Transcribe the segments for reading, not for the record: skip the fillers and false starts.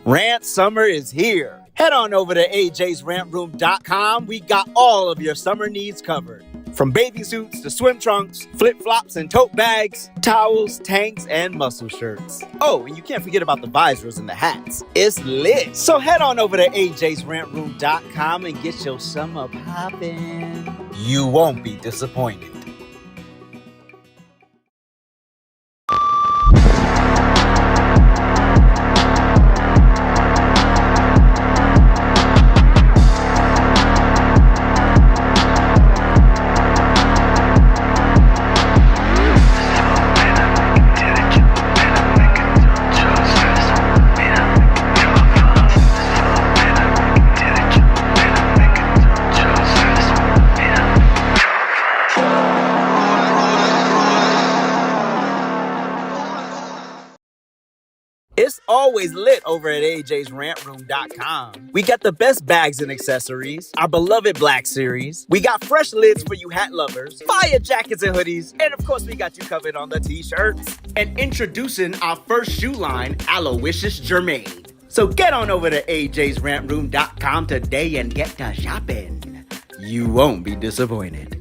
Rant summer is here. Head on over to AJsRANTroom.com. We got all of your summer needs covered. From bathing suits to swim trunks, flip-flops and tote bags, towels, tanks, and muscle shirts. Oh, and you can't forget about the visors and the hats. It's lit. So head on over to AJsRANTroom.com and get your summer poppin'. You won't be disappointed. It's always lit over at AJsRANTroom.com. We got the best bags and accessories, our beloved Black Series. We got fresh lids for you hat lovers, fire jackets and hoodies, and of course we got you covered on the t-shirts. And introducing our first shoe line, Aloysius Germain. So get on over to AJsRANTroom.com today and get to shopping. You won't be disappointed.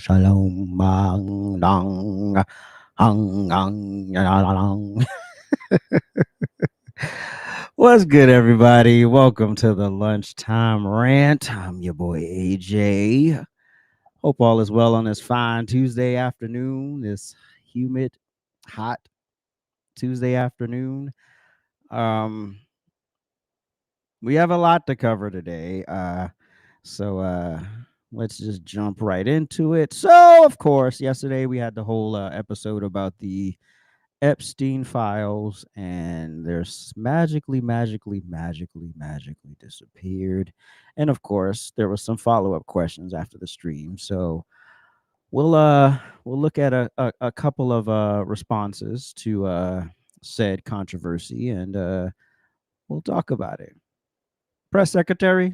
Shalom, bang, dong, hang, hang, What's good, everybody? Welcome to the Lunchtime Rant. I'm your boy AJ. Hope all is well on this fine Tuesday afternoon, this humid, hot Tuesday afternoon. We have a lot to cover today. So let's just jump right into it. So, of course, yesterday we had the whole episode about the Epstein files, and they're magically disappeared. And of course, there was some follow-up questions after the stream. So we'll look at a couple of responses to said controversy, and we'll talk about it. Press Secretary.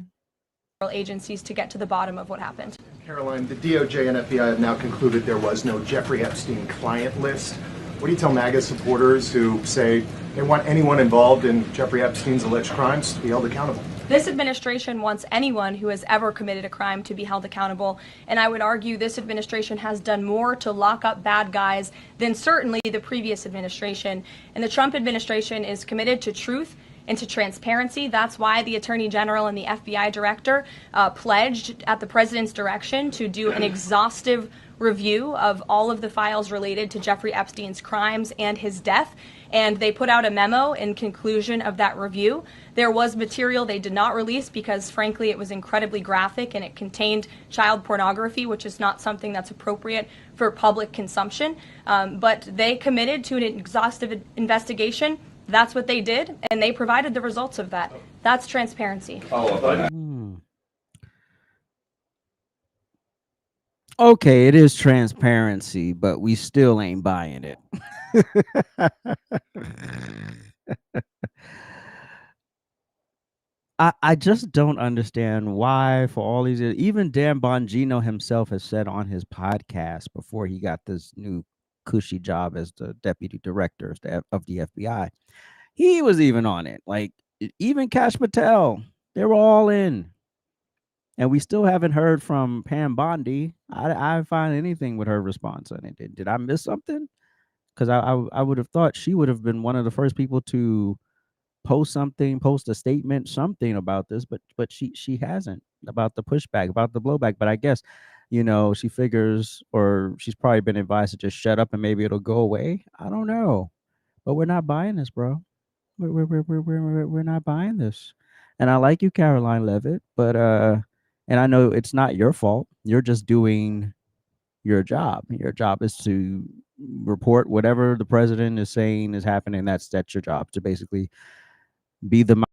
Agencies to get to the bottom of what happened. Caroline, the DOJ and FBI have now concluded there was no Jeffrey Epstein client list. What do you tell MAGA supporters who say they want anyone involved in Jeffrey Epstein's alleged crimes to be held accountable? This administration wants anyone who has ever committed a crime to be held accountable, and I would argue this administration has done more to lock up bad guys than certainly the previous administration. And the Trump administration is committed to truth and to transparency. That's why the Attorney General and the FBI Director pledged at the President's direction to do an exhaustive review of all of the files related to Jeffrey Epstein's crimes and his death. And they put out a memo in conclusion of that review. There was material they did not release because, frankly, it was incredibly graphic and it contained child pornography, which is not something that's appropriate for public consumption. But they committed to an exhaustive investigation. That's what they did, and they provided the results of that. That's transparency. Okay, it is transparency, but we still ain't buying it. I just don't understand why, for all these years, even Dan Bongino himself has said on his podcast before he got this new cushy job as the deputy director of the FBI. He was even on it. Like, even Kash Patel, they were all in. And we still haven't heard from Pam Bondi. I didn't find anything with her response on it. Did I miss something? Because I would have thought she would have been one of the first people to post a statement, something about this, but she hasn't, about the pushback, about the blowback. But I guess, she figures, or she's probably been advised to just shut up and maybe it'll go away. I don't know. But we're not buying this, bro. we're not buying this. And I like you, Caroline Levitt, but and I know it's not your fault. You're just doing your job. Your job is to report whatever the president is saying is happening. That's your job, to basically be the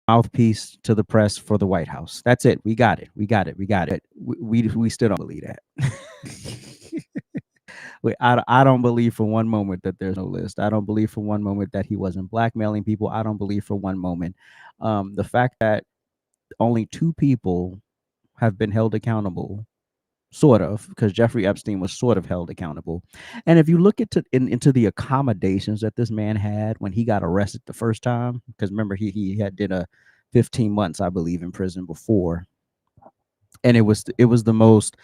mouthpiece to the press for the White House. That's it. We got it. We got it. We got it. We still don't believe that. I don't believe for one moment that there's no list. I don't believe for one moment that he wasn't blackmailing people. I don't believe for one moment. The fact that only 2 people have been held accountable, sort of, because Jeffrey Epstein was sort of held accountable. And if you look into the accommodations that this man had when he got arrested the first time, because remember he had did a 15 months, I believe, in prison before, and it was the most.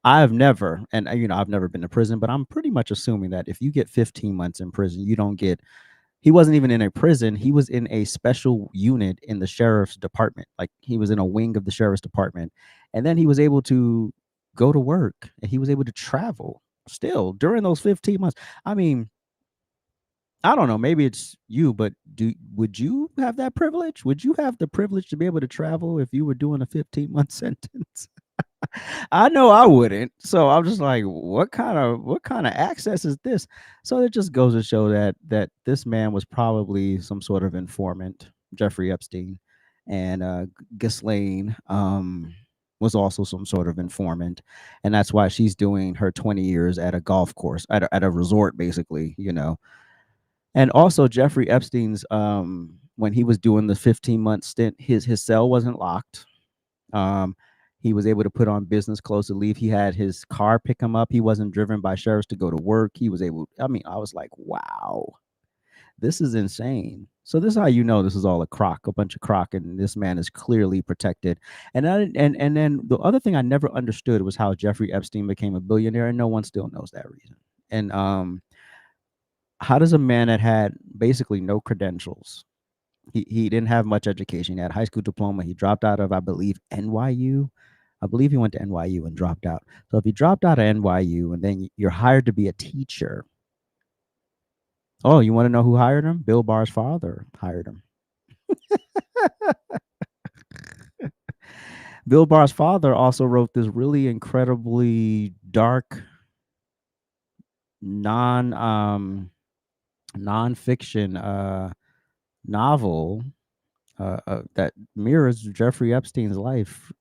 I've never, and I've never been to prison, but I'm pretty much assuming that if you get 15 months in prison, you don't get. He wasn't even in a prison. He was in a special unit in the sheriff's department. Like, he was in a wing of the sheriff's department, and then he was able to go to work, and he was able to travel still during those 15 months. I mean, I don't know, maybe it's you, but would you have that privilege? Would you have the privilege to be able to travel if you were doing a 15-month sentence? I know I wouldn't. So I'm just like, what kind of access is this? So it just goes to show that this man was probably some sort of informant, Jeffrey Epstein, and Ghislaine was also some sort of informant, and that's why she's doing her 20 years at a golf course, at a resort, basically. And also Jeffrey Epstein's when he was doing the 15-month stint, his cell wasn't locked. He was able to put on business clothes to leave. He had his car pick him up. He wasn't driven by sheriffs to go to work. He was able. I mean, I was like, wow, this is insane. So this is how you know this is all a bunch of crock, and this man is clearly protected. And then the other thing I never understood was how Jeffrey Epstein became a billionaire, and no one still knows that reason. And how does a man that had basically no credentials, he didn't have much education. He had a high school diploma. He dropped out of, I believe, NYU. I believe he went to NYU and dropped out. So if he dropped out of NYU and then you're hired to be a teacher. Oh, you want to know who hired him? Bill Barr's father hired him. Bill Barr's father also wrote this really incredibly dark nonfiction novel that mirrors Jeffrey Epstein's life.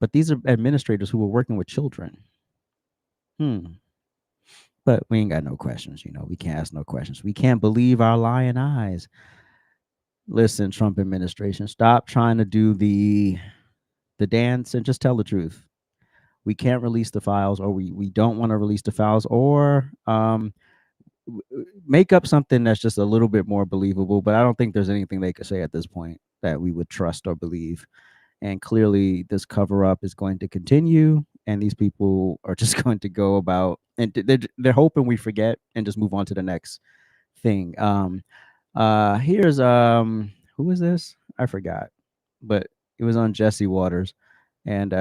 But these are administrators who were working with children. But we ain't got no questions. We can't ask no questions. We can't believe our lying eyes. Listen, Trump administration, stop trying to do the dance and just tell the truth. We can't release the files, or we don't want to release the files, or make up something that's just a little bit more believable. But I don't think there's anything they could say at this point that we would trust or believe. And clearly this cover up is going to continue, and these people are just going to go about, and they're hoping we forget and just move on to the next thing. Here's who is this? I forgot, but it was on Jesse Waters, and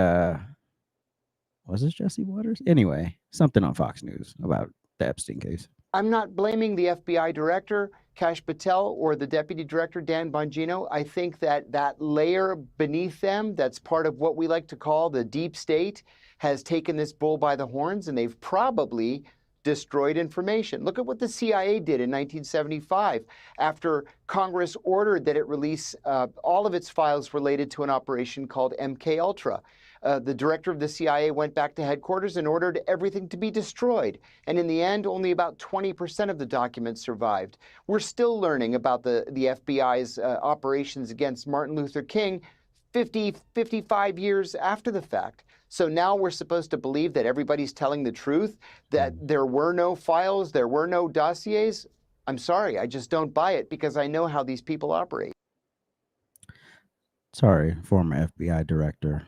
was this Jesse Waters? Anyway, something on Fox News about the Epstein case. I'm not blaming the FBI director, Kash Patel, or the deputy director, Dan Bongino. I think that layer beneath them, that's part of what we like to call the deep state, has taken this bull by the horns, and they've probably destroyed information. Look at what the CIA did in 1975 after Congress ordered that it release all of its files related to an operation called MK Ultra. The director of the CIA went back to headquarters and ordered everything to be destroyed. And in the end, only about 20% of the documents survived. We're still learning about the FBI's operations against Martin Luther King 55 years after the fact. So now we're supposed to believe that everybody's telling the truth, that there were no files, there were no dossiers. I'm sorry, I just don't buy it, because I know how these people operate. Sorry, former FBI director.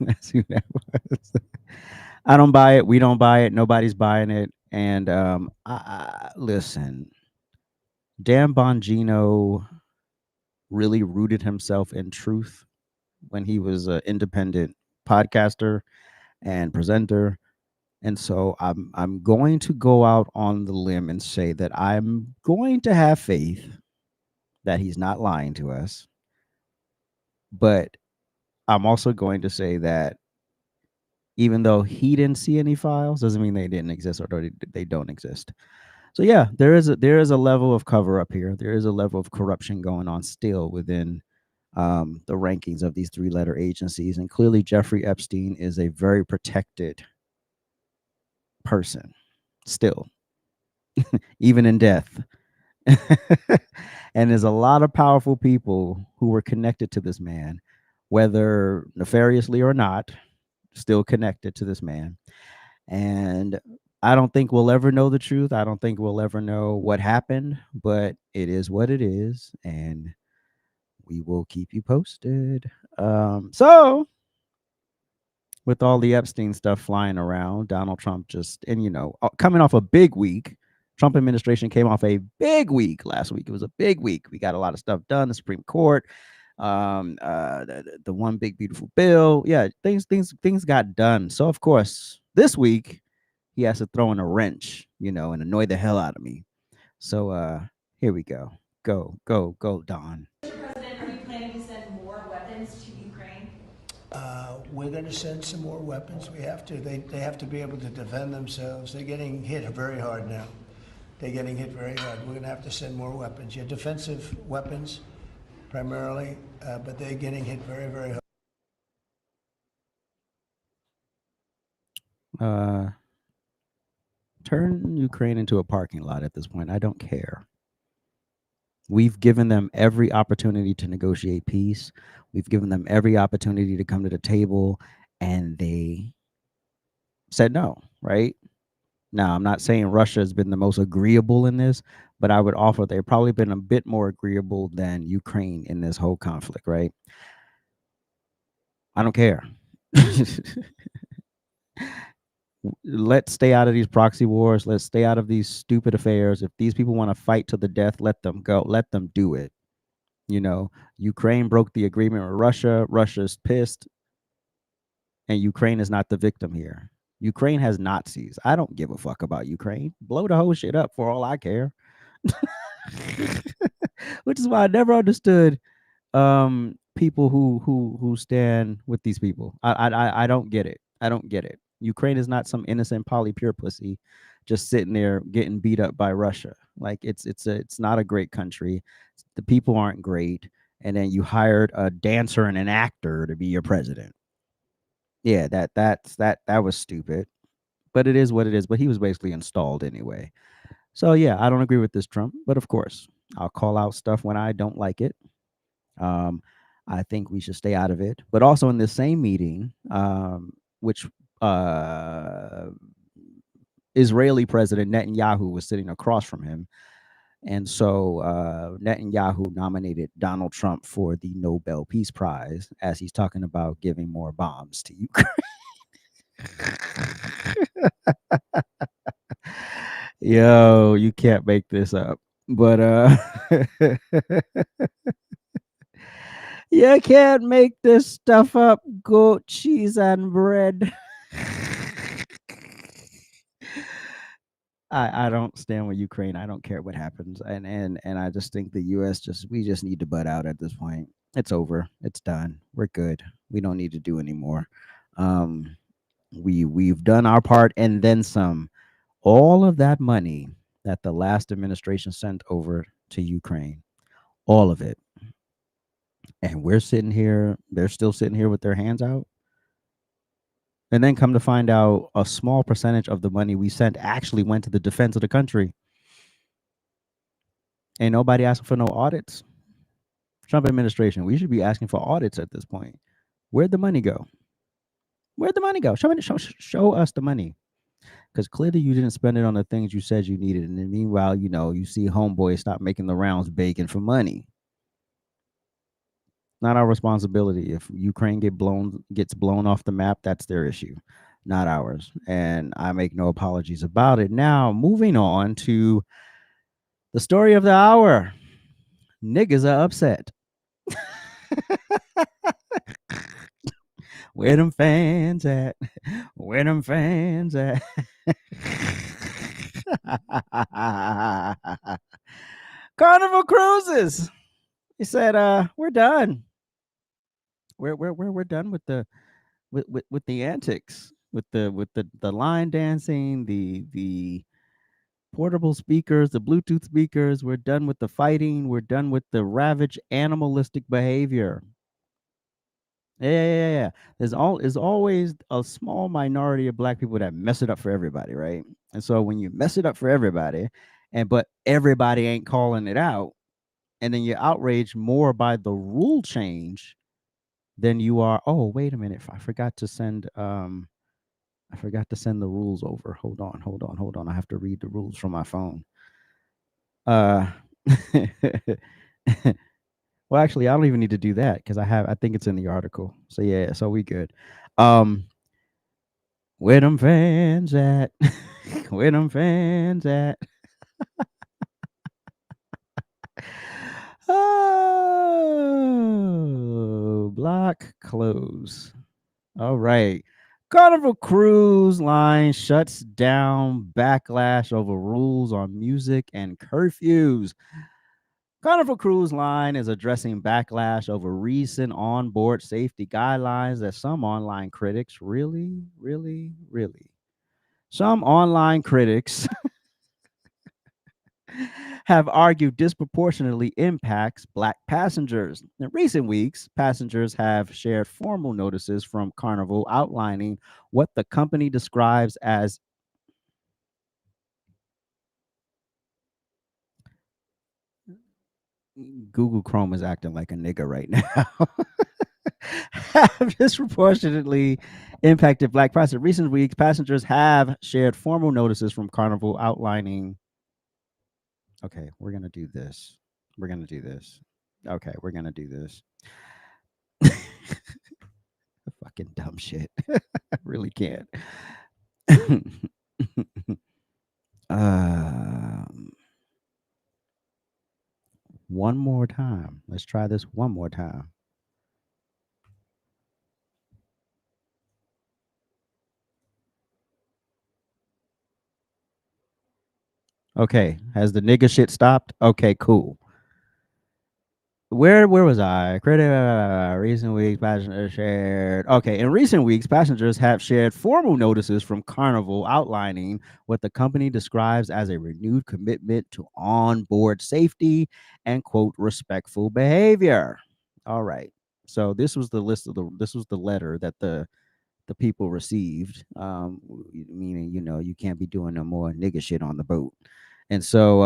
That's who that was. I don't buy it. We don't buy it. Nobody's buying it. And listen, Dan Bongino really rooted himself in truth when he was an independent podcaster and presenter. And so I'm going to go out on the limb and say that I'm going to have faith that he's not lying to us. But I'm also going to say that even though he didn't see any files, doesn't mean they didn't exist or they don't exist. So yeah, there is a level of cover up here. There is a level of corruption going on still within the rankings of these 3-letter agencies, and clearly Jeffrey Epstein is a very protected person still, even in death. And there's a lot of powerful people who were connected to this man, whether nefariously or not, still connected to this man. And I don't think we'll ever know the truth. I don't think we'll ever know what happened, but it is what it is, and we will keep you posted. So with all the Epstein stuff flying around, Donald Trump just, and coming off a big week, Trump administration came off a big week last week. It was a big week. We got a lot of stuff done. The Supreme Court, the one big beautiful bill. Yeah, things got done. So of course, this week he has to throw in a wrench, and annoy the hell out of me. So here we go. Go, Don. Mr. President, are you planning to send more weapons to Ukraine? We're going to send some more weapons. We have to. They have to be able to defend themselves. They're getting hit very hard now. They're getting hit very hard. We're going to have to send more weapons. Yeah, defensive weapons primarily, but they're getting hit very, very hard. Turn Ukraine into a parking lot at this point. I don't care. We've given them every opportunity to negotiate peace. We've given them every opportunity to come to the table, and they said no, right? Now, I'm not saying Russia has been the most agreeable in this, but I would offer they've probably been a bit more agreeable than Ukraine in this whole conflict, right? I don't care. Let's stay out of these proxy wars. Let's stay out of these stupid affairs. If these people want to fight to the death, let them go. Let them do it. Ukraine broke the agreement with Russia. Russia's pissed. And Ukraine is not the victim here. Ukraine has Nazis. I don't give a fuck about Ukraine. Blow the whole shit up for all I care. Which is why I never understood people who stand with these people. I don't get it. I don't get it. Ukraine is not some innocent polypure pussy just sitting there getting beat up by Russia. Like it's not a great country. The people aren't great, and then you hired a dancer and an actor to be your president. Yeah, that was stupid. But it is what it is. But he was basically installed anyway. So yeah, I don't agree with this Trump, but of course, I'll call out stuff when I don't like it. I think we should stay out of it. But also in this same meeting, which Israeli President Netanyahu was sitting across from him. And so Netanyahu nominated Donald Trump for the Nobel Peace Prize as he's talking about giving more bombs to Ukraine. Yo, you can't make this up. But you can't make this stuff up. Goat cheese and bread. I don't stand with Ukraine. I don't care what happens. And I just think the US we just need to butt out at this point. It's over. It's done. We're good. We don't need to do anymore. We've done our part and then some. All of that money that the last administration sent over to Ukraine, all of it. And we're sitting here, they're still sitting here with their hands out. And then come to find out a small percentage of the money we sent actually went to the defense of the country. Ain't nobody asking for no audits. Trump administration, we should be asking for audits at this point. Where'd the money go? Where'd the money go? Show us the money. Because clearly you didn't spend it on the things you said you needed. And then meanwhile, you see homeboy stop making the rounds begging for money. Not our responsibility. If Ukraine gets blown off the map, that's their issue, not ours. And I make no apologies about it. Now, moving on to the story of the hour. Niggas are upset. Where them fans at? Where them fans at? Carnival Cruises. He said, we're done. We're done with the with the antics, with the line dancing, the portable speakers, the Bluetooth speakers. We're done with the fighting. We're done with the ravage animalistic behavior. Yeah. There's always a small minority of black people that mess it up for everybody, right? And so when you mess it up for everybody, but everybody ain't calling it out, and then you're outraged more by the rule change than you are. Oh, wait a minute! I forgot to send the rules over. Hold on. I have to read the rules from my phone. Well, actually, I don't even need to do that because I think it's in the article. So yeah, so we good. Where them fans at? Where them fans at? Oh, block close. All right. Carnival Cruise Line shuts down backlash over rules on music and curfews. Carnival Cruise Line is addressing backlash over recent onboard safety guidelines that some online critics really. Some online critics have argued disproportionately impacts black passengers. In recent weeks, passengers have shared formal notices from Carnival outlining what the company describes as Google Chrome is acting like a nigga right now. Have disproportionately impacted black passengers. In recent weeks, passengers have shared formal notices from Carnival outlining. Okay, we're gonna do this. Okay, we're gonna do this. Fucking dumb shit. I really can't. One more time. Let's try this one more time. Okay, has the nigga shit stopped? Okay, cool. Where was I? Recent weeks, passengers shared. Okay, in recent weeks, passengers have shared formal notices from Carnival outlining what the company describes as a renewed commitment to onboard safety and quote respectful behavior. All right. So this was the letter that the people received, meaning you can't be doing no more nigga shit on the boat. And so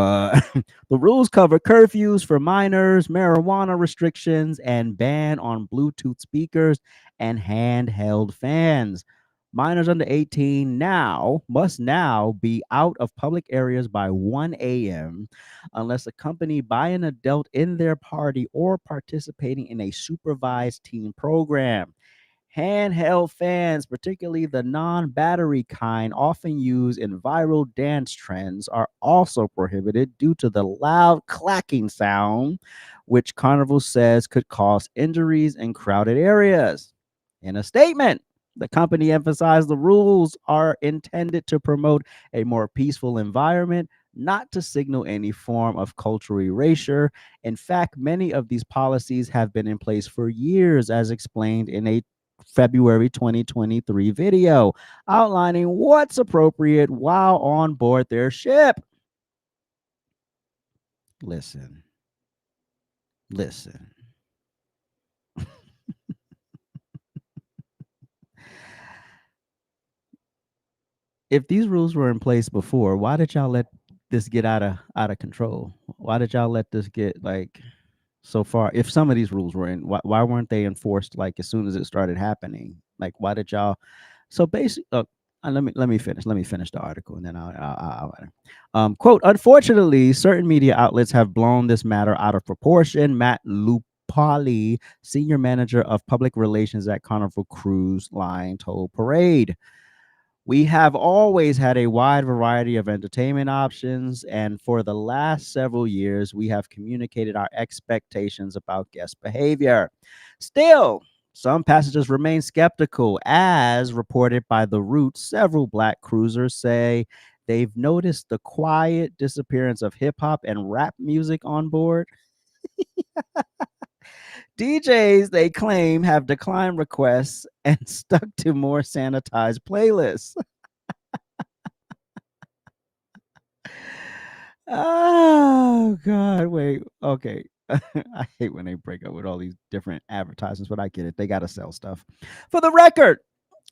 the rules cover curfews for minors, marijuana restrictions, and ban on Bluetooth speakers and handheld fans. Minors under 18 must now be out of public areas by 1 a.m. unless accompanied by an adult in their party or participating in a supervised teen program. Handheld fans, particularly the non-battery kind often used in viral dance trends, are also prohibited due to the loud clacking sound, which Carnival says could cause injuries in crowded areas. In a statement, the company emphasized the rules are intended to promote a more peaceful environment, not to signal any form of cultural erasure. In fact, many of these policies have been in place for years, as explained in a February 2023 video outlining what's appropriate while on board their ship. Listen. If these rules were in place before, why did y'all let this get out of control? Why did y'all let this get so far? If some of these rules were in, why weren't they enforced as soon as it started happening? Why did y'all? So basically, let me finish the article and then I'll quote, unfortunately, certain media outlets have blown this matter out of proportion. Matt Lupali, senior manager of public relations at Carnival Cruise Line, told Parade. We have always had a wide variety of entertainment options, and for the last several years, we have communicated our expectations about guest behavior. Still, Some passengers remain skeptical. As reported by The Root, several black cruisers say they've noticed the quiet disappearance of hip hop and rap music on board. DJs, they claim, have declined requests and stuck to more sanitized playlists. Oh, God. Wait. Okay. I hate when they break up with all these different advertisements, but I get it. They got to sell stuff. For the record,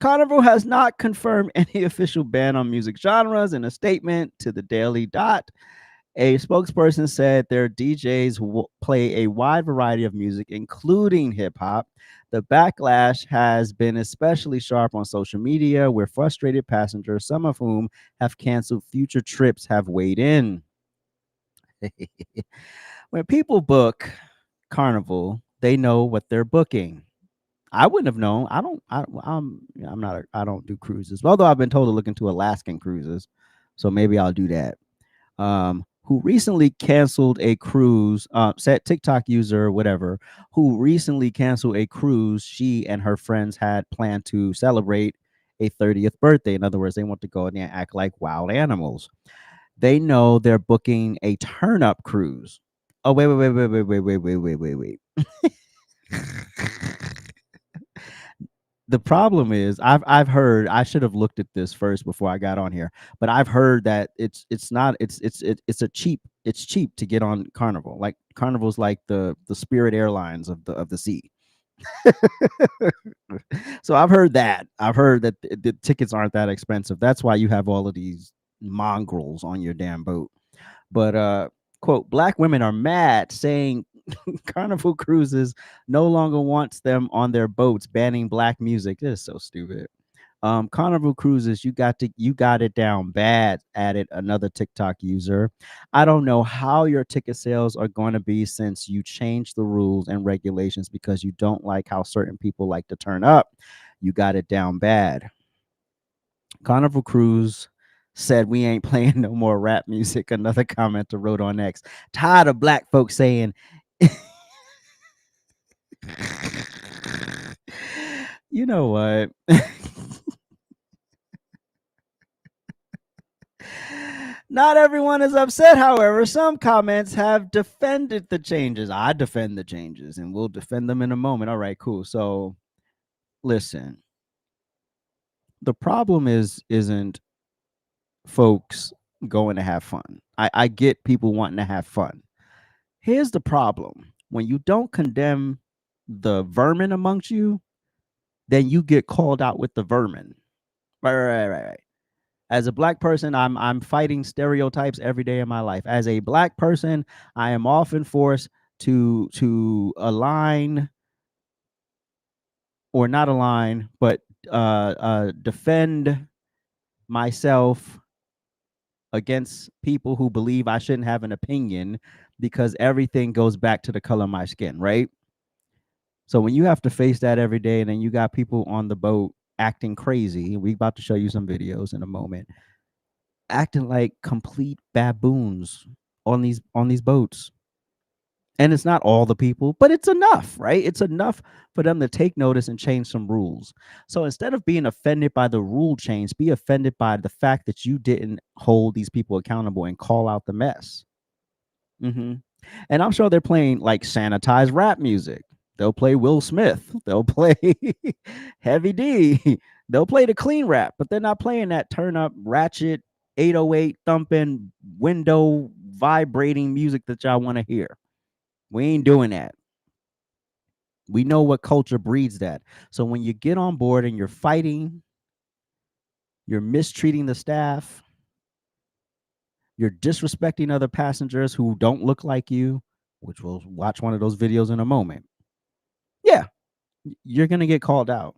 Carnival has not confirmed any official ban on music genres. In a statement to the Daily Dot, a spokesperson said their DJs will play a wide variety of music, including hip hop. The backlash has been especially sharp on social media, where frustrated passengers, some of whom have canceled future trips, have weighed in. When people book Carnival, they know what they're booking. I wouldn't have known. I'm not. I don't do cruises. Although I've been told to look into Alaskan cruises, so maybe I'll do that. Who recently canceled a cruise? Said TikTok user, whatever, who recently canceled a cruise she and her friends had planned to celebrate a 30th birthday. In other words, they want to go in there and act like wild animals. They know they're booking a turn up cruise. Oh, wait. The problem is I've heard, I should have looked at this first before I got on here, but I've heard that it's cheap to get on Carnival. Like Carnival's like the Spirit Airlines of the sea. So I've heard that. I've heard that the tickets aren't that expensive. That's why you have all of these mongrels on your damn boat. But quote, black women are mad, saying Carnival Cruises no longer wants them on their boats, banning black music. This is so stupid. Carnival Cruises, you got it down bad, added another TikTok user. I don't know how your ticket sales are going to be since you changed the rules and regulations because you don't like how certain people like to turn up. You got it down bad. Carnival Cruise said we ain't playing no more rap music. Another commenter wrote on X. Tired of black folks saying you know what? Not everyone is upset, however. Some comments have defended the changes. I defend the changes and we'll defend them in a moment. All right, cool. So listen. The problem isn't folks going to have fun. I get people wanting to have fun. Here's the problem. When you don't condemn the vermin amongst you, then you get called out with the vermin. Right. As a black person, I'm fighting stereotypes every day of my life. As a black person, I am often forced to align or not align, but defend myself against people who believe I shouldn't have an opinion because everything goes back to the color of my skin, right? So when you have to face that every day, and then you got people on the boat acting crazy, we about to show you some videos in a moment, acting like complete baboons on these boats. And it's not all the people, but it's enough, right? It's enough for them to take notice and change some rules. So instead of being offended by the rule change, be offended by the fact that you didn't hold these people accountable and call out the mess. And I'm sure they're playing like sanitized rap music. They'll play Will Smith. They'll play Heavy D. They'll play the clean rap, but they're not playing that turn up, ratchet, 808 thumping, window vibrating music that y'all want to hear. We ain't doing that. We know what culture breeds that. So when you get on board and you're fighting, you're mistreating the staff, you're disrespecting other passengers who don't look like you, which we'll watch one of those videos in a moment. Yeah, you're going to get called out.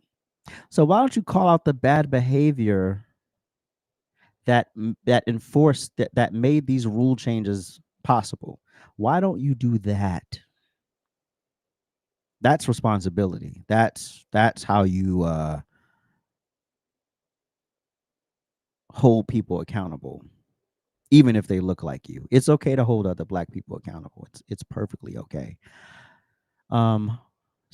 So why don't you call out the bad behavior that enforced that made these rule changes possible? Why don't you do that? That's responsibility. That's how you hold people accountable, even if they look like you. It's okay to hold other black people accountable. It's perfectly okay.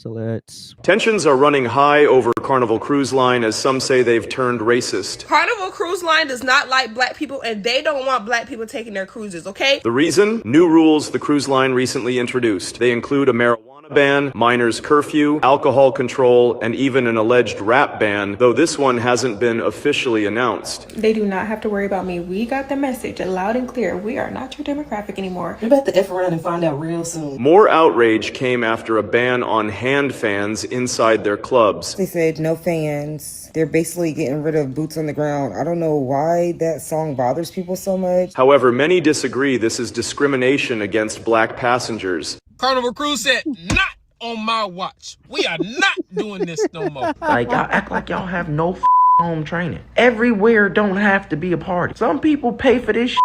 So let's. Tensions are running high over Carnival Cruise Line as some say they've turned racist. Carnival Cruise Line does not like black people, and they don't want black people taking their cruises, okay? The reason? New rules the cruise line recently introduced. They include a marijuana ban, minors curfew, alcohol control, and even an alleged rap ban, though this one hasn't been officially announced. They do not have to worry about me. We got the message loud and clear. We are not your demographic anymore. You bet the F around and find out real soon. More outrage came after a ban on hand fans inside their clubs. They said no fans. They're basically getting rid of boots on the ground. I don't know why that song bothers people so much. However, many disagree this is discrimination against black passengers. Carnival Cruise said, not on my watch. We are not doing this no more. Like, y'all act like y'all have no home training. Everywhere don't have to be a party. Some people pay for this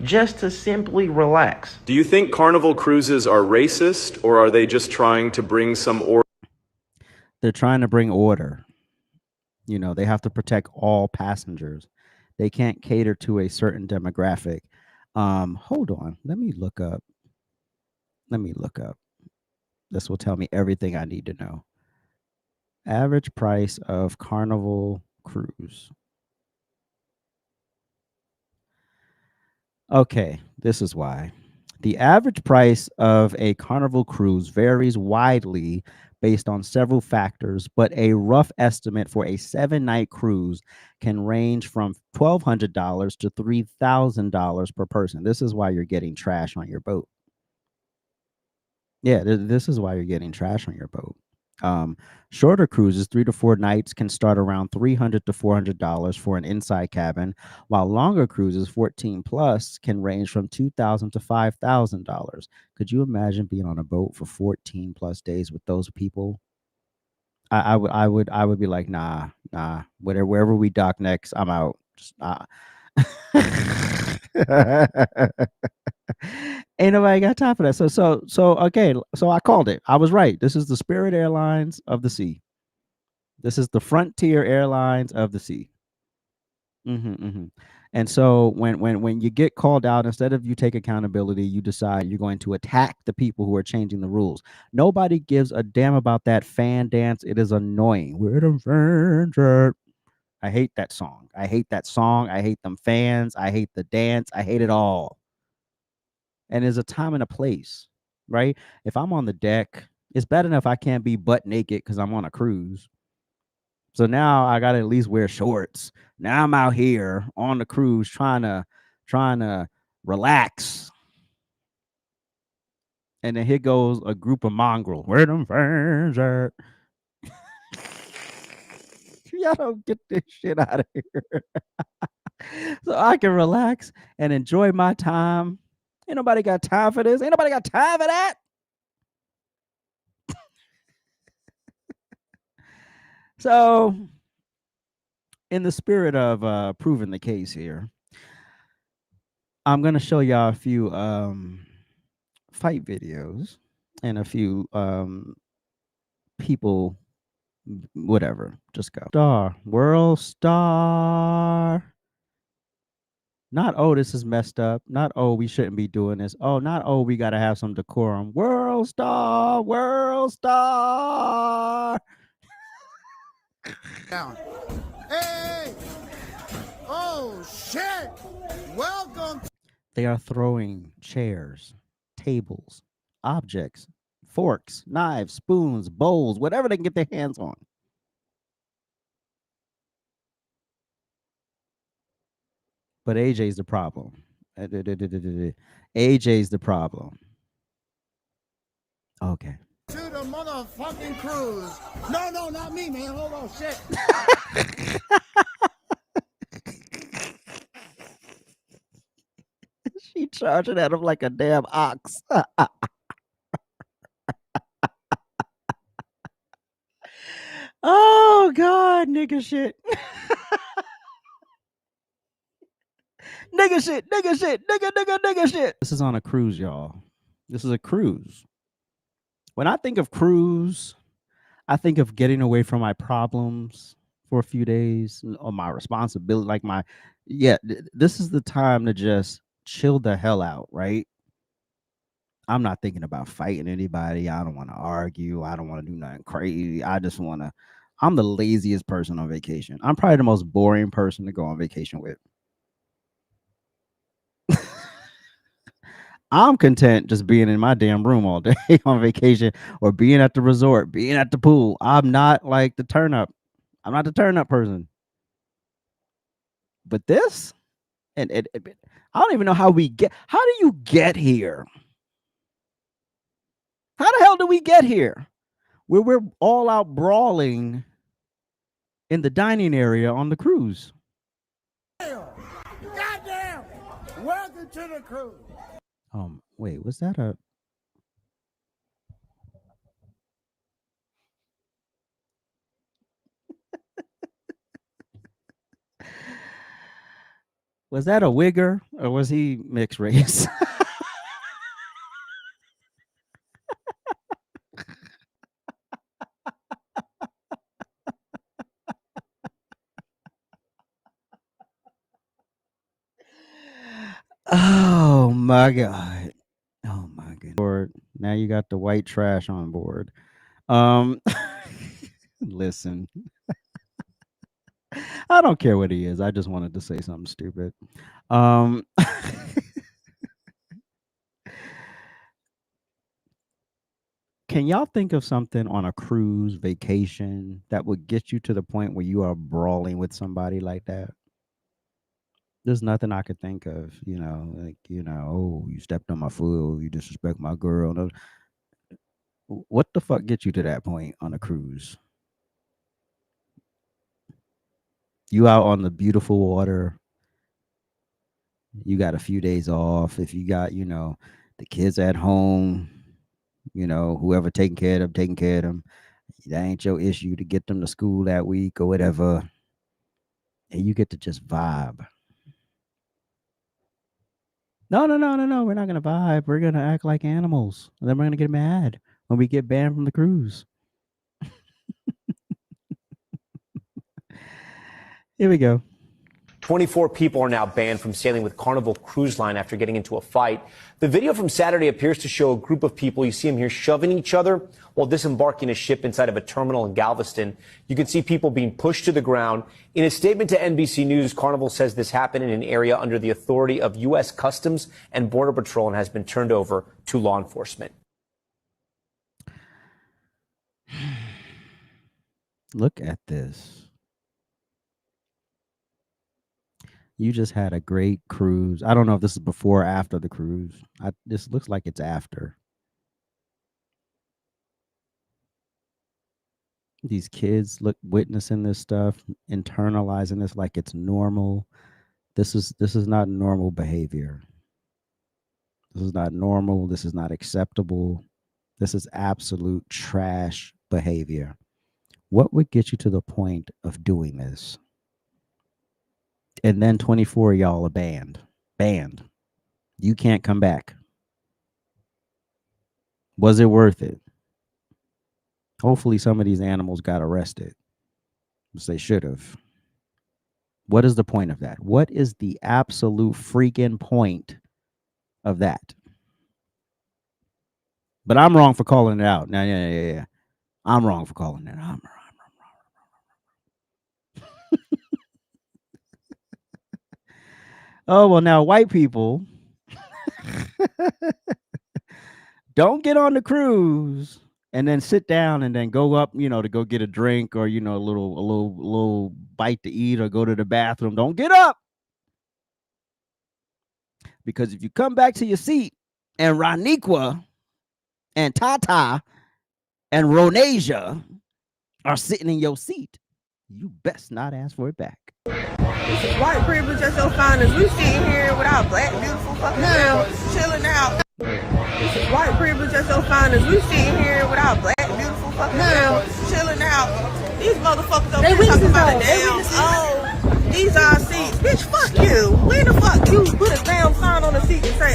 just to simply relax. Do you think Carnival Cruises are racist, or are they just trying to bring some order? They're trying to bring order. You know, they have to protect all passengers. They can't cater to a certain demographic. Hold on. Let me look up. This will tell me everything I need to know. Average price of Carnival Cruise. Okay, this is why. The average price of a Carnival Cruise varies widely based on several factors, but a rough estimate for a 7-night cruise can range from $1,200 to $3,000 per person. This is why you're getting trash on your boat. Yeah, this is why you're getting trash on your boat. Shorter cruises, 3 to 4 nights, can start around $300 to $400 for an inside cabin, while longer cruises, 14 plus, can range from $2,000 to $5,000. Could you imagine being on a boat for 14 plus days with those people? I would be like, nah, wherever we dock next, I'm out. Just, ain't nobody got time for that. So I called it. I was right. This is the Spirit Airlines of the sea. This is the Frontier Airlines of the sea. And so when you get called out, instead of you take accountability, you decide you're going to attack the people who are changing the rules. Nobody gives a damn about that fan dance. It is annoying. Where the fans at? I hate that song. I hate that song. I hate them fans. I hate the dance. I hate it all. And there's a time and a place, right? If I'm on the deck, it's bad enough I can't be butt naked because I'm on a cruise. So now I got to at least wear shorts. Now I'm out here on the cruise trying to relax. And then here goes a group of mongrels. Where them fans at? Y'all don't get this shit out of here. So I can relax and enjoy my time. Ain't nobody got time for this. Ain't nobody got time for that. So, in the spirit of proving the case here, I'm going to show y'all a few fight videos and a few people, whatever. Just go. World star. Not, oh, this is messed up. Not, oh, we shouldn't be doing this. Oh, not, oh, we got to have some decorum. World star, world star. Down. Hey! Oh, shit! Welcome. They are throwing chairs, tables, objects, forks, knives, spoons, bowls, whatever they can get their hands on. But AJ's the problem. AJ's the problem. Okay. To the motherfucking cruise. No, not me, man. Hold on, shit. She charging at him like a damn ox. Oh, God, nigga shit. Nigga shit, nigga shit. This is on a cruise, y'all. This is a cruise. When I think of cruise, I think of getting away from my problems for a few days or my responsibility. Like this is the time to just chill the hell out, right? I'm not thinking about fighting anybody. I don't want to argue. I don't want to do nothing crazy. I just want to. I'm the laziest person on vacation. I'm probably the most boring person to go on vacation with. I'm content just being in my damn room all day on vacation or being at the resort, being at the pool. I'm not like the turn up. I'm not the turn up person. But this, and I don't even know how we get. How do you get here? How the hell do we get here? Where we're all out brawling in the dining area on the cruise. Goddamn! Welcome to the cruise. Wait, was that a? Was that a wigger or was he mixed race? Oh my God. Oh my goodness. Now you got the white trash on board. Listen. I don't care what he is. I just wanted to say something stupid. Can y'all think of something on a cruise vacation that would get you to the point where you are brawling with somebody like that? There's nothing I could think of, oh, you stepped on my foot, you disrespect my girl. No. What the fuck gets you to that point on a cruise? You out on the beautiful water. You got a few days off. If you got, the kids at home, whoever taking care of them. That ain't your issue to get them to school that week or whatever. And you get to just vibe. No. We're not going to vibe. We're going to act like animals. And then we're going to get mad when we get banned from the cruise. Here we go. 24 people are now banned from sailing with Carnival Cruise Line after getting into a fight. The video from Saturday appears to show a group of people, you see them here, shoving each other while disembarking a ship inside of a terminal in Galveston. You can see people being pushed to the ground. In a statement to NBC News, Carnival says this happened in an area under the authority of U.S. Customs and Border Patrol and has been turned over to law enforcement. Look at this. You just had a great cruise. I don't know if this is before or after the cruise. This looks like it's after. These kids witnessing this stuff, internalizing this like it's normal. This is not normal behavior. This is not normal. This is not acceptable. This is absolute trash behavior. What would get you to the point of doing this? And then 24 of y'all are banned. Banned. You can't come back. Was it worth it? Hopefully some of these animals got arrested. Which they should have. What is the point of that? What is the absolute freaking point of that? But I'm wrong for calling it out. Now, yeah. I'm wrong for calling it out. Oh, well, now white people don't get on the cruise and then sit down and then go up, to go get a drink or, a little bite to eat or go to the bathroom. Don't get up. Because if you come back to your seat and Roniqua and Tata and Ronasia are sitting in your seat, you best not ask for it back. This is white privilege that's so fine as we sitting here with our black, beautiful fucking selves, chilling out. This is white privilege that's so fine as we sitting here with our black, beautiful fucking selves, chilling out. These motherfuckers over here talking about a damn, these are our seats. Bitch, fuck you. When the fuck you put a damn sign on the seat and say,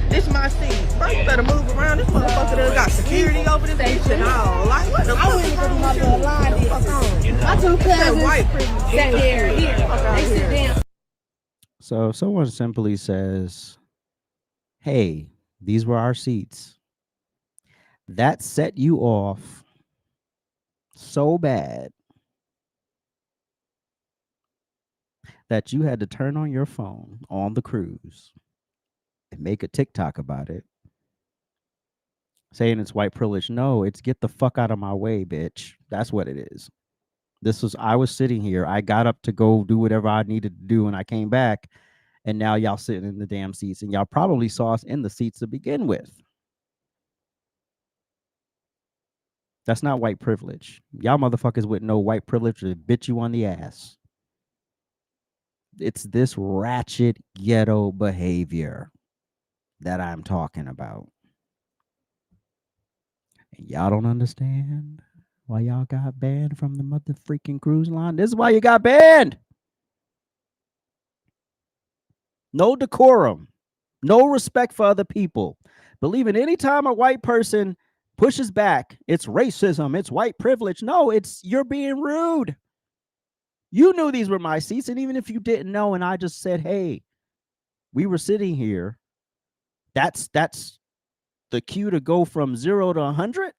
this is my seat. Bro, you better move around. This motherfucker done got security over this bitch and all. Like, what the fuck is wrong with you? My two cousins sat there. They sit down. So if someone simply says, hey, These were our seats. That set you off so bad that you had to turn on your phone on the cruise and make a TikTok about it, saying it's white privilege. No, it's get the fuck out of my way, bitch. That's what it is. I was sitting here. I got up to go do whatever I needed to do, and I came back, and now y'all sitting in the damn seats, and y'all probably saw us in the seats to begin with. That's not white privilege. Y'all motherfuckers with no white privilege to bit you on the ass. It's this ratchet ghetto behavior that I'm talking about. And y'all don't understand why y'all got banned from the mother freaking cruise line. This is why you got banned. No decorum. No respect for other people. Believing anytime a white person pushes back, it's racism, it's white privilege. No, it's you're being rude. You knew these were my seats, and even if you didn't know, and I just said, hey, we were sitting here, that's the cue to go from 0 to 100.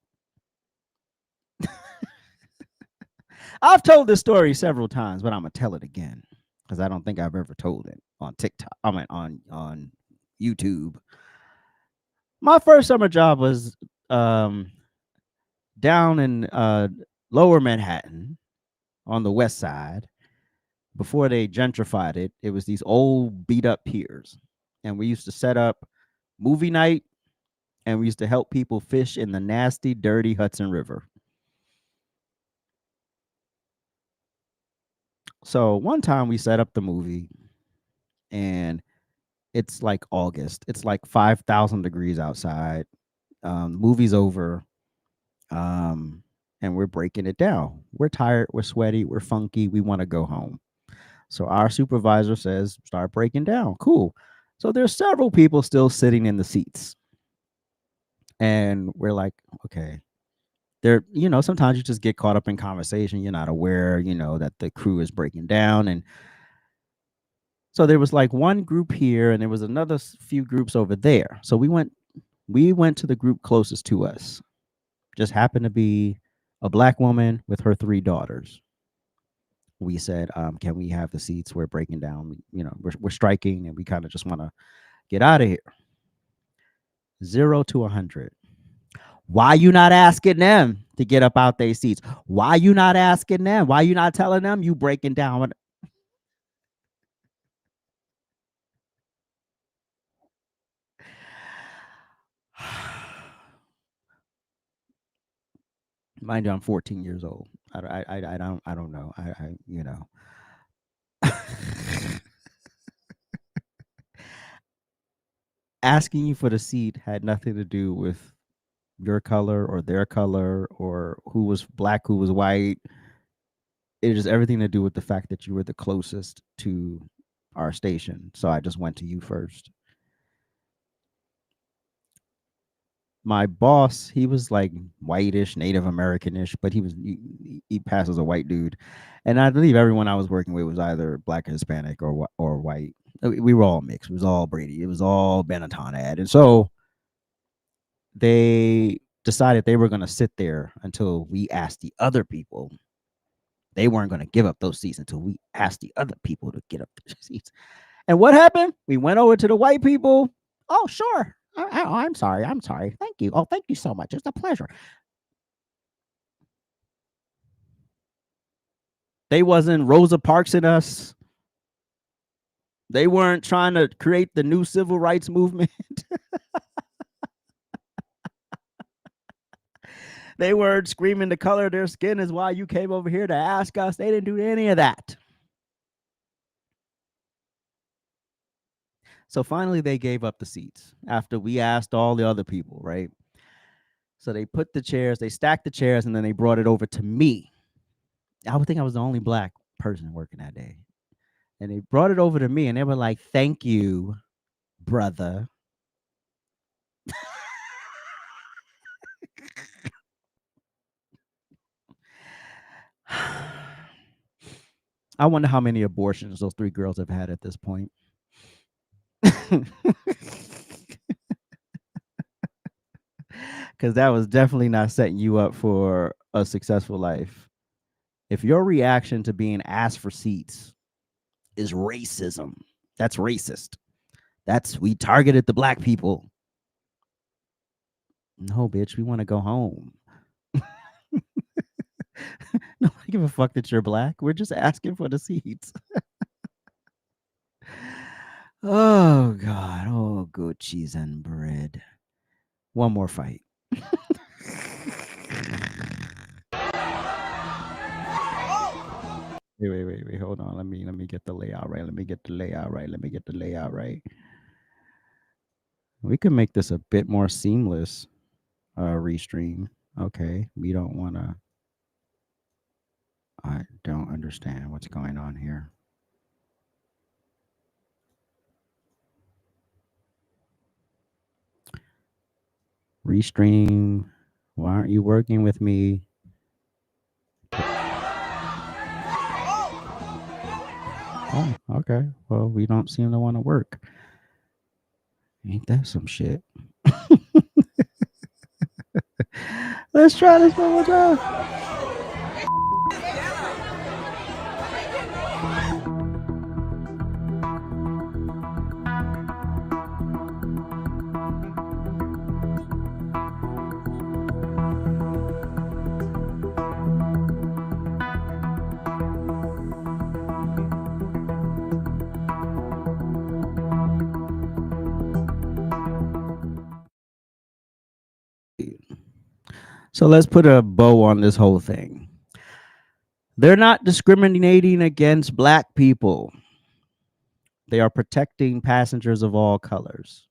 I've told this story several times, but I'm gonna tell it again because I don't think I've ever told it on TikTok. I mean, on YouTube. My first summer job was down in Lower Manhattan on the west side. Before they gentrified it, it was these old beat up piers, and we used to set up movie night, and we used to help people fish in the nasty, dirty Hudson River. So one time we set up the movie, and it's like August. It's like 5,000 degrees outside. Movie's over, and we're breaking it down. We're tired. We're sweaty. We're funky. We want to go home. So our supervisor says, start breaking down. Cool. So there's several people still sitting in the seats. And we're like, okay. Sometimes you just get caught up in conversation. You're not aware, that the crew is breaking down. And so there was like one group here and there was another few groups over there. So we went to the group closest to us. Just happened to be a black woman with her 3 daughters. We said, can we have the seats? We're breaking down. We're striking and we kind of just want to get out of here. 0 to 100. Why you not asking them to get up out their seats? Why you not asking them? Why you not telling them you breaking down? Mind you, I'm 14 years old. I don't know. Asking you for the seat had nothing to do with your color or their color or who was black, who was white. It just everything to do with the fact that you were the closest to our station. So I just went to you first. My boss, he was like whitish, Native Americanish, but he passed as a white dude. And I believe everyone I was working with was either black or Hispanic or white. We were all mixed. It was all Brady. It was all Benetton ad. And so they decided they were going to sit there until we asked the other people. They weren't going to give up those seats until we asked the other people to get up their seats. And what happened? We went over to the white people. Oh, sure. I'm sorry. Thank you. Oh, thank you so much. It's a pleasure. They wasn't Rosa Parks in us. They weren't trying to create the new civil rights movement. They weren't screaming the color of their skin is why you came over here to ask us. They didn't do any of that. So finally, they gave up the seats after we asked all the other people, right? So they put the chairs, they stacked the chairs, and then they brought it over to me. I would think I was the only black person working that day. And they brought it over to me, and they were like, thank you, brother. I wonder how many abortions those 3 girls have had at this point. Because that was definitely not setting you up for a successful life. If your reaction to being asked for seats is racism, that's racist. We targeted the black people. No, bitch, we want to go home. Nobody give a fuck that you're black. We're just asking for the seats. Oh, God. Oh, good cheese and bread. One more fight. Wait. Hold on. Let me get the layout right. Let me get the layout right. We can make this a bit more seamless. Restream. Okay. We don't want to. I don't understand what's going on here. Restream. Why aren't you working with me? Oh, okay. Well, we don't seem to want to work. Ain't that some shit? Let's try this one more time. So let's put a bow on this whole thing. They're not discriminating against black people. They are protecting passengers of all colors,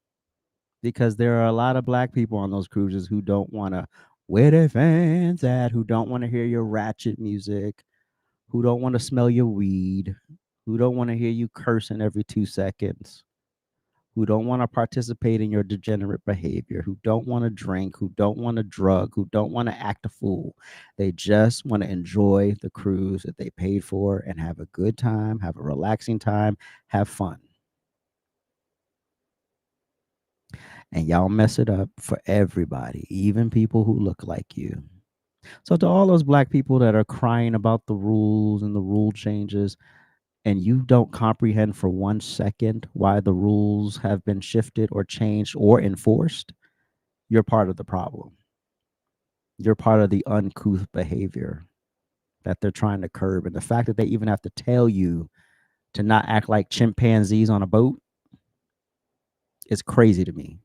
because there are a lot of black people on those cruises who don't want to, where their fans at, who don't want to hear your ratchet music, who don't want to smell your weed, who don't want to hear you cursing every 2 seconds, who don't want to participate in your degenerate behavior, who don't want to drink, who don't want to drug, who don't want to act a fool. They just want to enjoy the cruise that they paid for and have a good time, have a relaxing time, have fun. And y'all mess it up for everybody, even people who look like you. So to all those black people that are crying about the rules and the rule changes, and you don't comprehend for 1 second why the rules have been shifted or changed or enforced, you're part of the problem. You're part of the uncouth behavior that they're trying to curb. And the fact that they even have to tell you to not act like chimpanzees on a boat is crazy to me.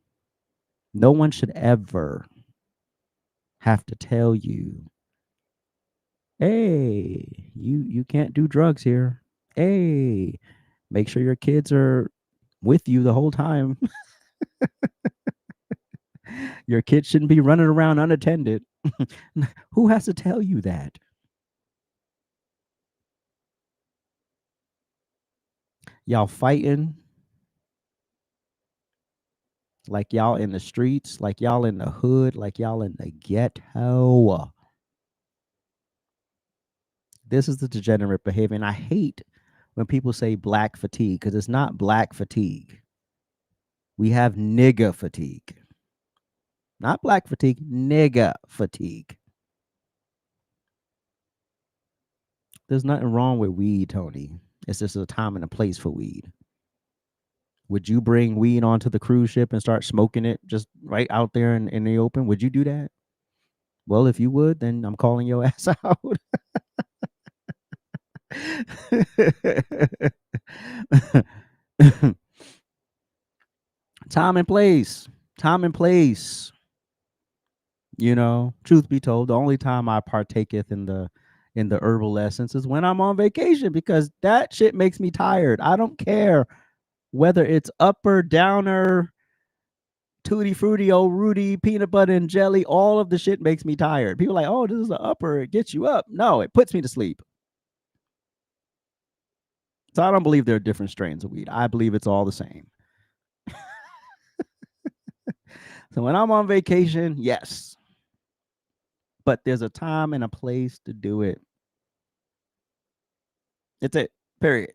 No one should ever have to tell you, hey, you can't do drugs here. Hey, make sure your kids are with you the whole time. Your kids shouldn't be running around unattended. Who has to tell you that? Y'all fighting like y'all in the streets, like y'all in the hood, like y'all in the ghetto. This is the degenerate behavior. And I hate when people say black fatigue, because it's not black fatigue. We have nigga fatigue. Not black fatigue, nigga fatigue. There's nothing wrong with weed, Tony. It's just a time and a place for weed. Would you bring weed onto the cruise ship and start smoking it just right out there in the open? Would you do that? Well, if you would, then I'm calling your ass out. Time and place. Time and place. You know, truth be told, the only time I partaketh in the herbal essence is when I'm on vacation, because that shit makes me tired. I don't care whether it's upper, downer, tutti frutti, old Rudy, peanut butter and jelly. All of the shit makes me tired. People are like, oh, this is an upper, it gets you up. No, it puts me to sleep. So I don't believe there are different strains of weed. I believe it's all the same. So when I'm on vacation, yes. But there's a time and a place to do it. It's it, period.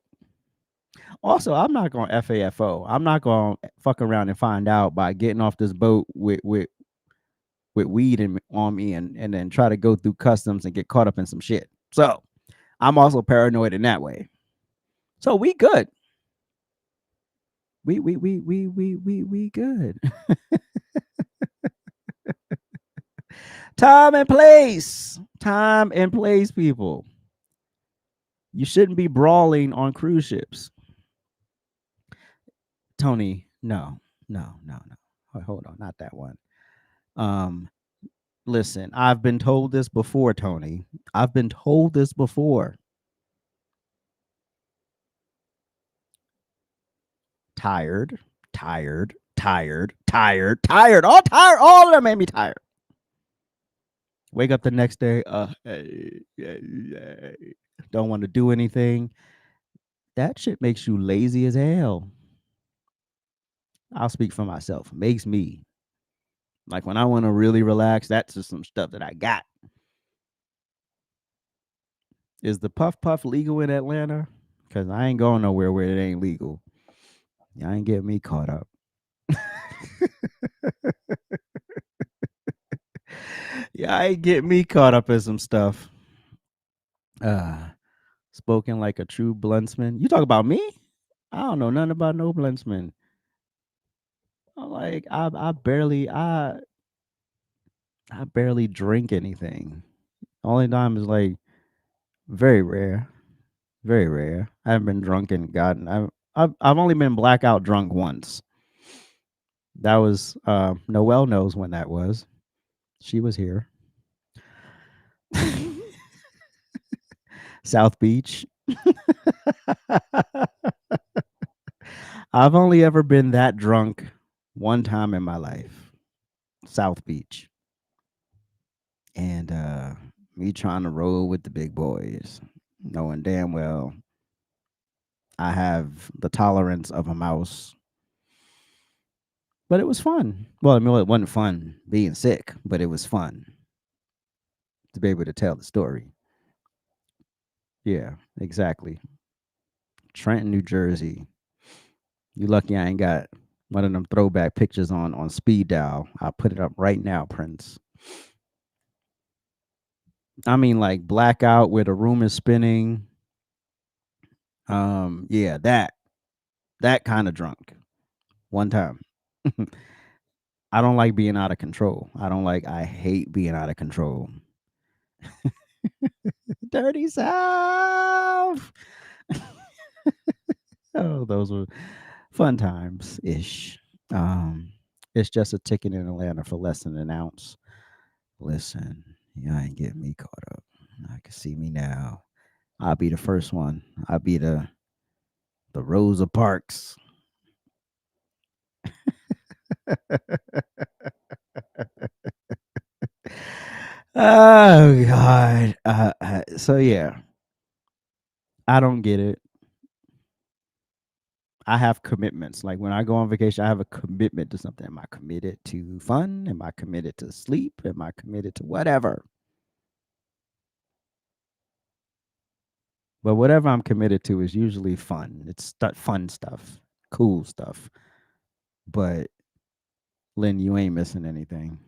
Also, I'm not going to FAFO. I'm not going to fuck around and find out by getting off this boat with with weed on me and then try to go through customs and get caught up in some shit. So I'm also paranoid in that way. So we good. We good. Time and place. Time and place, people. You shouldn't be brawling on cruise ships. Tony, no. Hold on, not that one. Listen, I've been told this before, Tony. I've been told this before. Tired. All tired. All of them made me tired. Wake up the next day. Don't want to do anything. That shit makes you lazy as hell. I'll speak for myself. Makes me. Like when I want to really relax, that's just some stuff that I got. Is the puff legal in Atlanta? Because I ain't going nowhere where it ain't legal. Y'all ain't getting me caught up. Y'all ain't getting me caught up in some stuff. Spoken like a true bluntsman. You talk about me? I don't know nothing about no bluntsman. Like I barely drink anything. Only time is like very rare. Very rare. I haven't been drunk and gotten. I've only been blackout drunk once. That was Noelle knows when that was. She was here. South Beach. I've only ever been that drunk one time in my life. South Beach. And me trying to roll with the big boys, knowing damn well I have the tolerance of a mouse. But it was fun. Well, I mean, it wasn't fun being sick, but it was fun to be able to tell the story. Yeah, exactly. Trenton, New Jersey. You lucky I ain't got one of them throwback pictures on speed dial. I'll put it up right now, Prince. I mean, like blackout where the room is spinning. Yeah, that kind of drunk. One time. I don't like being out of control. I hate being out of control. Dirty South. Oh, those were fun times ish. It's just a ticket in Atlanta for less than an ounce. Listen, you ain't getting me caught up. I can see me now. I'll be the first one. I'll be the Rosa Parks. Oh God. So yeah, I don't get it. I have commitments. Like when I go on vacation, I have a commitment to something. Am I committed to fun? Am I committed to sleep? Am I committed to whatever? But whatever I'm committed to is usually fun. It's fun stuff, cool stuff. But Lynn, you ain't missing anything.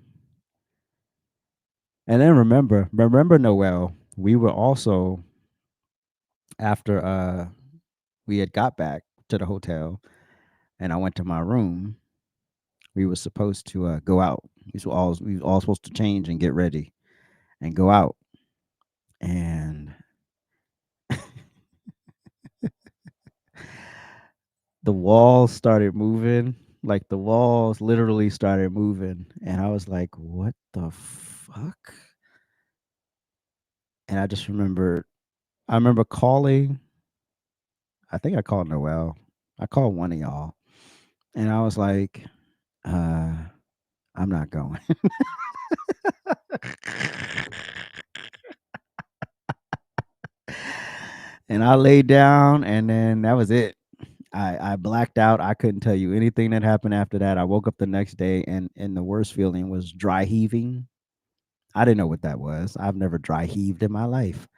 And then remember Noelle, we were also after we had got back to the hotel and I went to my room, we were supposed to go out. We were all supposed to change and get ready and go out. And the walls started moving. Like the walls literally started moving. And I was like, what the fuck? And I remember calling. I think I called Noelle. I called one of y'all. And I was like, I'm not going. And I laid down and then that was it. I blacked out. I couldn't tell you anything that happened after that. I woke up the next day and the worst feeling was dry heaving. I didn't know what that was. I've never dry heaved in my life.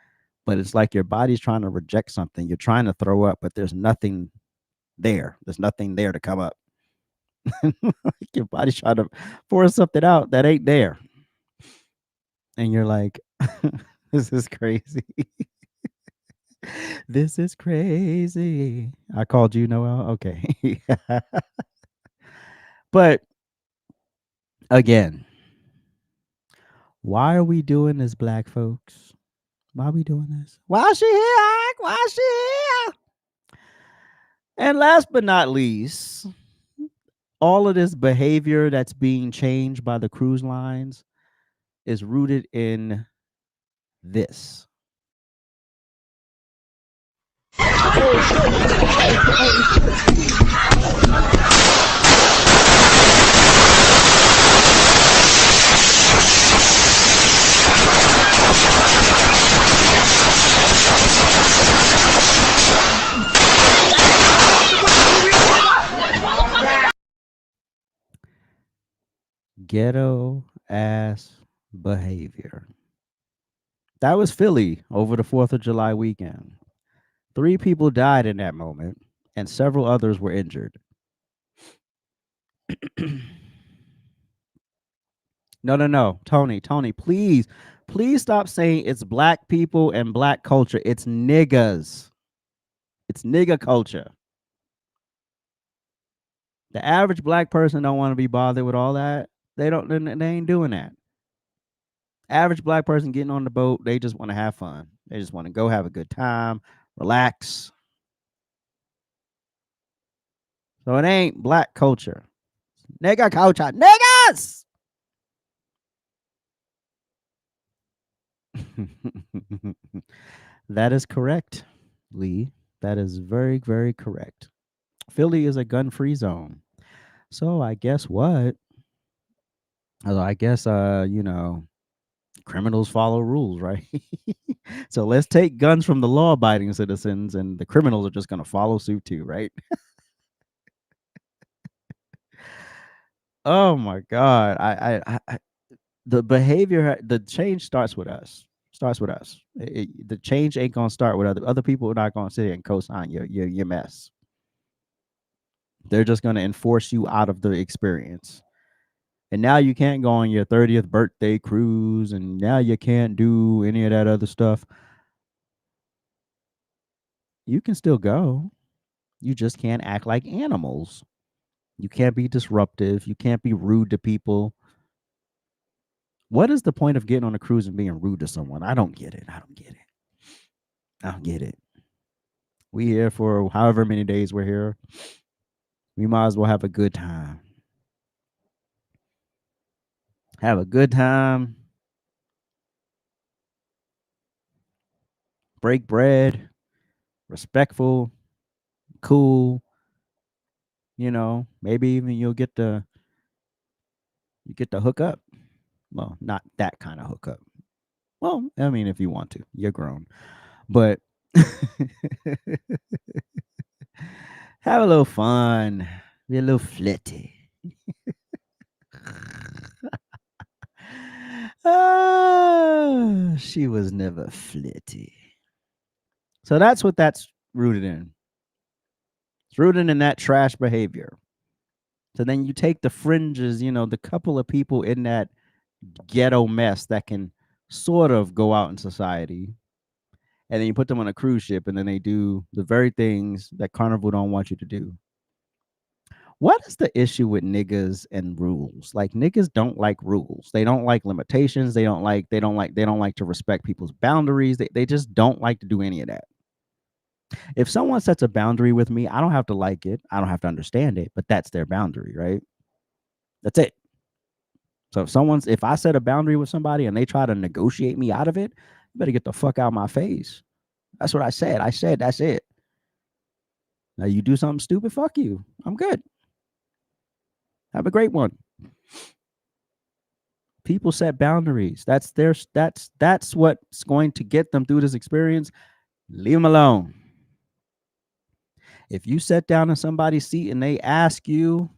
But it's like your body's trying to reject something. You're trying to throw up, but there's nothing there. There's nothing there to come up. Like your body's trying to force something out that ain't there. and you're like, this is crazy. This is crazy. I called you, Noel. Okay. But again, why are we doing this, black folks? Why are we doing this? Why is she here? Why is she here? And last but not least, all of this behavior that's being changed by the cruise lines is rooted in this. Ghetto ass behavior. That was Philly over the 4th of July weekend. 3 people died in that moment, and several others were injured. No. Tony, please stop saying it's black people and black culture. It's niggas. It's nigga culture. The average black person don't want to be bothered with all that. They ain't doing that. Average black person getting on the boat, they just want to have fun. They just want to go have a good time, relax. So it ain't black culture. Nigga culture. Niggas! That is correct, Lee. That is very, very correct. Philly is a gun-free zone. So I guess what? I guess criminals follow rules, right? So let's take guns from the law-abiding citizens, and the criminals are just going to follow suit too, right? Oh my God! The behavior, the change starts with us. The change ain't gonna start with other people. Are not gonna sit here and co-sign your mess. They're just gonna enforce you out of the experience. And now you can't go on your 30th birthday cruise, and now you can't do any of that other stuff. You can still go. You just can't act like animals. You can't be disruptive. You can't be rude to people. What is the point of getting on a cruise and being rude to someone? I don't get it. I don't get it. We here for however many days we're here. We might as well have a good time. Have a good time. Break bread. Respectful. Cool. Maybe even you get to hook up. Well, not that kind of hookup. Well, I mean, if you want to, you're grown. But have a little fun. Be a little flirty. She was never flirty. So that's what that's rooted in. It's rooted in that trash behavior. So then you take the fringes, the couple of people in that ghetto mess that can sort of go out in society, and then you put them on a cruise ship, and then they do the very things that Carnival don't want you to do. What is the issue with niggas and rules? Like, niggas don't like rules. They don't like limitations. They don't like to respect people's boundaries. They just don't like to do any of that. If someone sets a boundary with me, I don't have to like it. I don't have to understand it, but that's their boundary, right? That's it. So if I set a boundary with somebody and they try to negotiate me out of it, you better get the fuck out of my face. That's what I said. I said, that's it. Now you do something stupid, fuck you. I'm good. Have a great one. People set boundaries. That's what's going to get them through this experience. Leave them alone. If you sit down in somebody's seat and they ask you,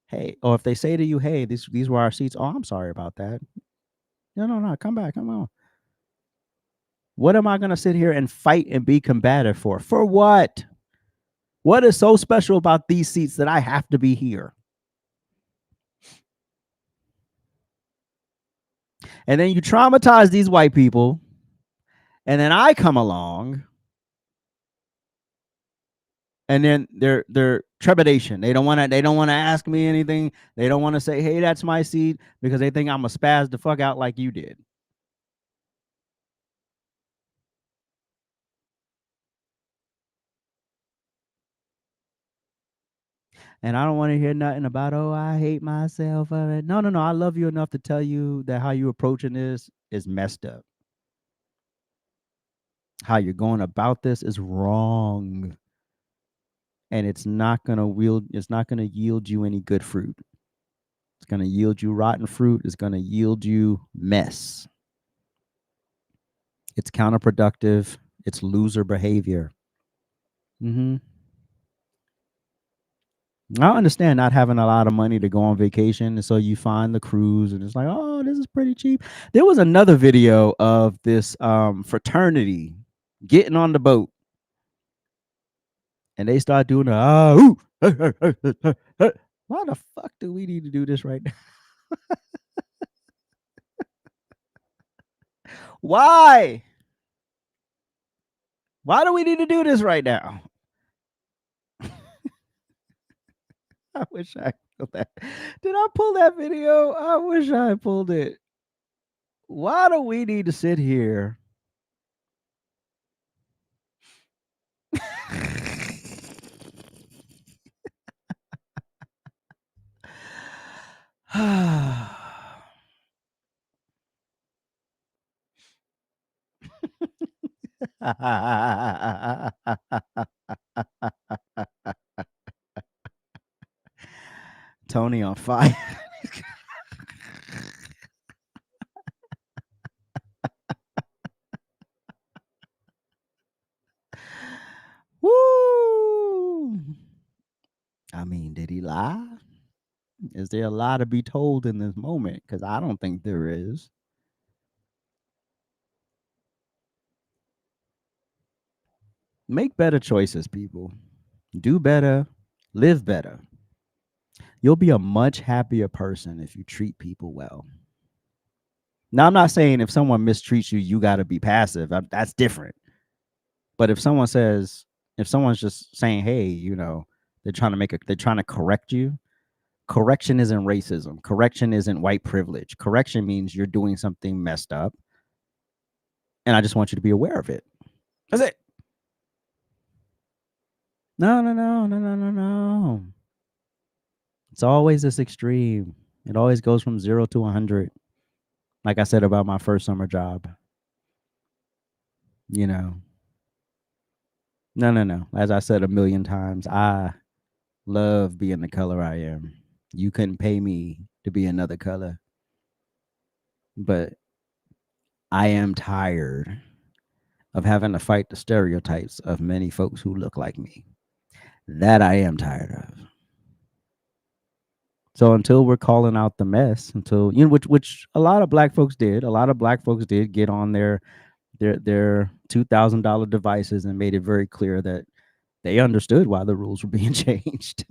hey, or if they say to you, hey, these were our seats. Oh, I'm sorry about that. No, come back. Come on. What am I going to sit here and fight and be combative for? For what? What is so special about these seats that I have to be here? And then you traumatize these white people, and then I come along, and then they're trepidation. They don't want to ask me anything. They don't want to say, hey, that's my seat, because they think I'm a spaz the fuck out like you did. And I don't want to hear nothing about, oh, I hate myself. No. I love you enough to tell you that how you approaching this is messed up. How you're going about this is wrong. And it's not gonna yield you any good fruit. It's gonna yield you rotten fruit. It's gonna yield you mess. It's counterproductive. It's loser behavior. I understand not having a lot of money to go on vacation, and so you find the cruise, and it's like, oh, this is pretty cheap. There was another video of this fraternity getting on the boat, and they start doing the why the fuck do we need to do this right now? Why? Why do we need to do this right now? I wish I pulled that. Did I pull that video? I wish I pulled it. Why do we need to sit here? Tony on fire. Woo! I mean, did he lie? Is there a lie to be told in this moment? Because I don't think there is. Make better choices, people. Do better. Live better. You'll be a much happier person if you treat people well. Now, I'm not saying if someone mistreats you, you got to be passive. That's different. But if someone's just saying, hey, you know, they're trying to correct you. Correction isn't racism. Correction isn't white privilege. Correction means you're doing something messed up. And I just want you to be aware of it. That's it. No. It's always this extreme. It always goes from 0 to 100. Like I said about my first summer job. You know. No. As I said a million times, I love being the color I am. You couldn't pay me to be another color. But I am tired of having to fight the stereotypes of many folks who look like me. That I am tired of. So until we're calling out the mess, until, you know, which a lot of black folks did. A lot of black folks did get on their $2,000 devices and made it very clear that they understood why the rules were being changed.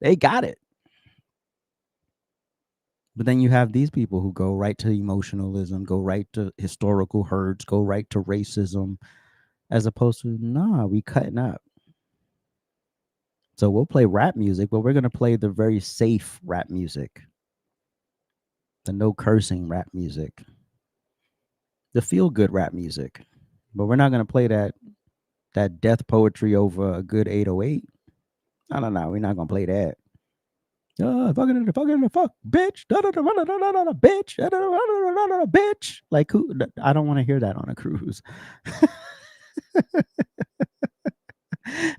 They got it. But then you have these people who go right to emotionalism, go right to historical herds, go right to racism, as opposed to, nah, we cutting up. So we'll play rap music, but we're going to play the very safe rap music. The no cursing rap music. The feel good rap music. But we're not going to play that death poetry over a good 808. No, we're not going to play that. Fucking fuck, bitch, bitch, bitch. Like, who? I don't want to hear that on a cruise. I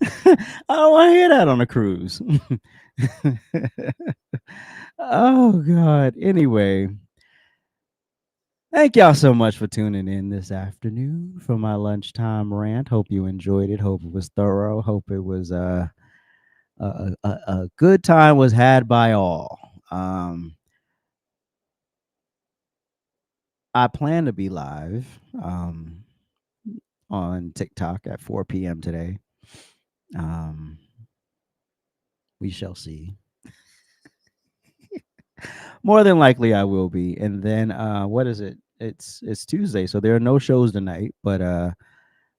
don't want to hear that on a cruise. Oh, God. Anyway, thank y'all so much for tuning in this afternoon for my lunchtime rant. Hope you enjoyed it. Hope it was thorough. Hope it was a good time was had by all. I plan to be live on TikTok at 4 p.m. today. We shall see. More than likely I will be. And then what is it? it's Tuesday, so there are no shows tonight. But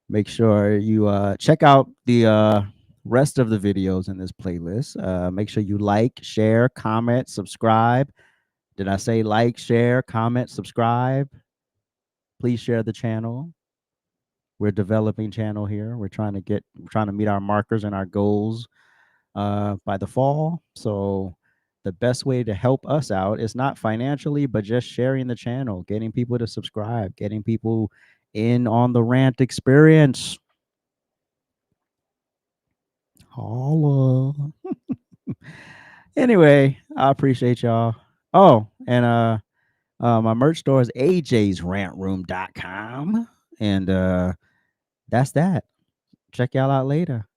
make sure you check out the rest of the videos in this playlist. Make sure you like, share, comment, subscribe. Did I say like, share, comment, subscribe? Please share the channel. We're developing channel here. We're trying to meet our markers and our goals by the fall. So the best way to help us out is not financially, but just sharing the channel, getting people to subscribe, getting people in on the rant experience. Holla. Anyway, I appreciate y'all. Oh, and my merch store is AJsRANTroom.com. And that's that. Check y'all out later.